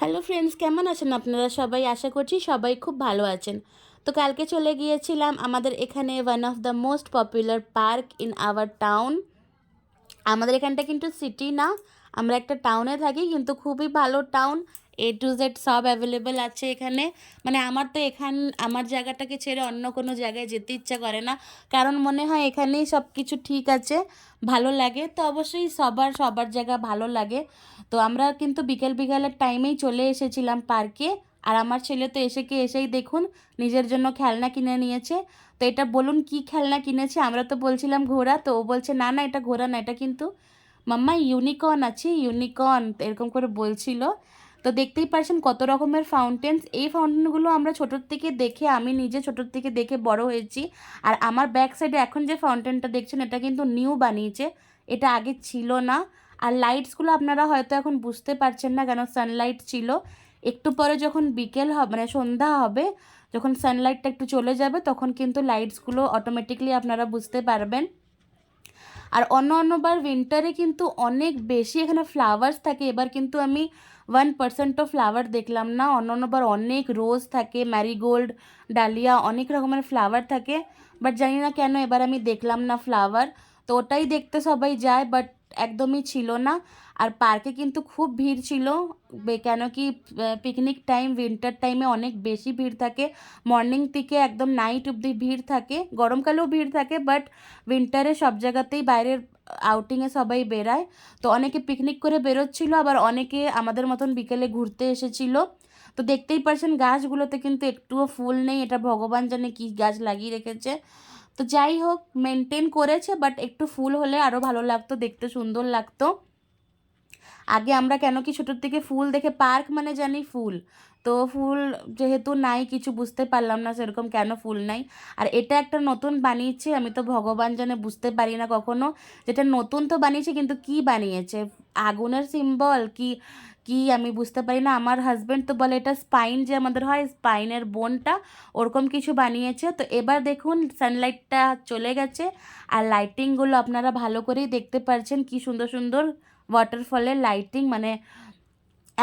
Hello friends, কেমন আছেন আপনারা সবাই? আশা করছি সবাই খুব ভালো আছেন। তো কালকে চলে গিয়েছিলাম আমাদের এখানে one of the most popular park in our town. আমাদের এখানটা কিন্তু সিটি না, আমরা একটা টাউনে থাকি, কিন্তু খুবই ভালো টাউন। A to Z সব অ্যাভেলেবেল আছে এখানে। মানে আমার তো আমার জায়গাটাকে ছেড়ে অন্য কোনো জায়গায় যেতে ইচ্ছা করে না, কারণ মনে হয় এখানেই সব কিছু ঠিক আছে, ভালো লাগে। তো অবশ্যই সবার সবার জায়গা ভালো লাগে। তো আমরা কিন্তু বিকেল বিকেলের টাইমেই চলে এসেছিলাম পার্কে। আর আমার ছেলে তো এসেই দেখুন নিজের জন্য খেলনা কিনে নিয়েছে। তো এটা বলুন কি খেলনা কিনেছে? আমরা তো বলছিলাম ঘোড়া, তো ও বলছে না না এটা ঘোড়া না, এটা কিন্তু মাম্মা ইউনিকর্ন আছে, ইউনিকর্ন এরকম করে বলছিল। তো দেখতেই পারছেন কত রকমের ফাউন্টেন্স। এই ফাউন্টেনগুলো আমরা ছোটোর থেকে দেখে, আমি নিজে ছোটোর থেকে দেখে বড় হয়েছি। আর আমার ব্যাক সাইডে এখন যে ফাউন্টেনটা দেখছেন এটা কিন্তু নিউ বানিয়েছে, এটা আগে ছিল না। আর লাইটসগুলো আপনারা হয়তো এখন বুঝতে পারছেন না, কেন সানলাইট ছিল। একটু পরে যখন বিকেল হবে, মানে সন্ধ্যা হবে, যখন সানলাইটটা একটু চলে যাবে, তখন কিন্তু লাইটসগুলো অটোমেটিকলি আপনারা বুঝতে পারবেন। আর অন্যবার উইন্টারে কিন্তু অনেক বেশি এখানে ফ্লাওয়ার্স থাকে, এবার কিন্তু আমি 1%ও ফ্লাওয়ার দেখলাম না। অন্যবার অনেক রোজ থাকে, ম্যারিগোল্ড, ডালিয়া, অনেক রকমের ফ্লাওয়ার থাকে। বাট জানি না কেন এবার আমি দেখলাম না ফ্লাওয়ার। তো ওটাই দেখতে সবাই যায়, বাট একদমই ছিল না। আর পার্কে কিন্তু খুব ভিড় ছিল, কেন কি পিকনিক টাইম, উইন্টার টাইমে অনেক বেশি ভিড় থাকে। মর্নিং থেকে একদম নাইট অবধি ভিড় থাকে, গরমকালেও ভিড় থাকে, বাট উইন্টারে সব জায়গাতেই বাইরের আউটিংয়ে সবাই বেরায়। তো অনেকে পিকনিক করে বেরোচ্ছিল, আবার অনেকে আমাদের মতন বিকেলে ঘুরতে এসেছিল। তো দেখতেই পারছেন গাছগুলোতে কিন্তু একটুও ফুল নেই, এটা ভগবান জানে কী গাছ লাগিয়ে রেখেছে। তো যাই হোক, মেনটেন করেছে, বাট একটু ফুল হলে আরও ভালো লাগতো, দেখতে সুন্দর লাগতো। আগে আমরা কেন কি ছোটোর থেকে ফুল দেখে পার্ক মানে জানি ফুল, তো ফুল যেহেতু নাই, কিছু বুঝতে পারলাম না সেরকম কেন ফুল নাই। আর এটা একটা নতুন বানিয়েছে, আমি তো ভগবান জানে বুঝতে পারি না কখনো, যেটা নতুন তো বানিয়েছে কিন্তু কি বানিয়েছে, আগুনের সিম্বল কি কি আমি বুঝতে পারি না। আমার হাজব্যান্ড তো বলে এটা স্পাইন, যে আমাদের হয় স্পাইনের বোনটা, ওরকম কিছু বানিয়েছে। তো এবার দেখুন সানলাইটটা চলে গেছে, আর লাইটিংগুলো আপনারা ভালো করেই দেখতে পাচ্ছেন কি সুন্দর সুন্দর ওয়াটারফলের লাইটিং। মানে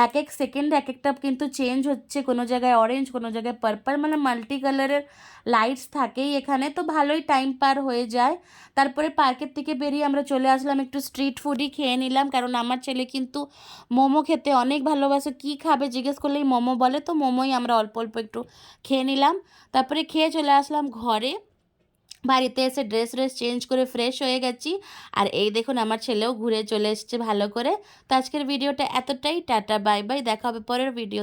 এক এক সেকেন্ডে এক একটা কিন্তু চেঞ্জ হচ্ছে, কোনো জায়গায় অরেঞ্জ, কোনো জায়গায় পার্পল, মানে মাল্টি কালারের লাইটস থাকেই এখানে। তো ভালোই টাইম পার হয়ে যায়। তারপরে পার্কের থেকে বেরিয়ে আমরা চলে আসলাম, একটু স্ট্রিট ফুডই খেয়ে নিলাম, কারণ আমার ছেলে কিন্তু মোমো খেতে অনেক ভালোবাসে। কী খাবে জিজ্ঞেস করলেই মোমো বলে, তো মোমোই আমরা অল্প অল্প একটু খেয়ে নিলাম। তারপরে খেয়ে চলে আসলাম ঘরে। বাড়িতে এসে ড্রেস চেঞ্জ করে ফ্রেশ হয়ে গেছি। আর এই দেখুন আমার ছেলেও ঘুরে চলে এসেছে ভালো করে। তো আজকের ভিডিওটা এতটাই, টাটা বাই বাই, দেখা হবে পরের ভিডিও।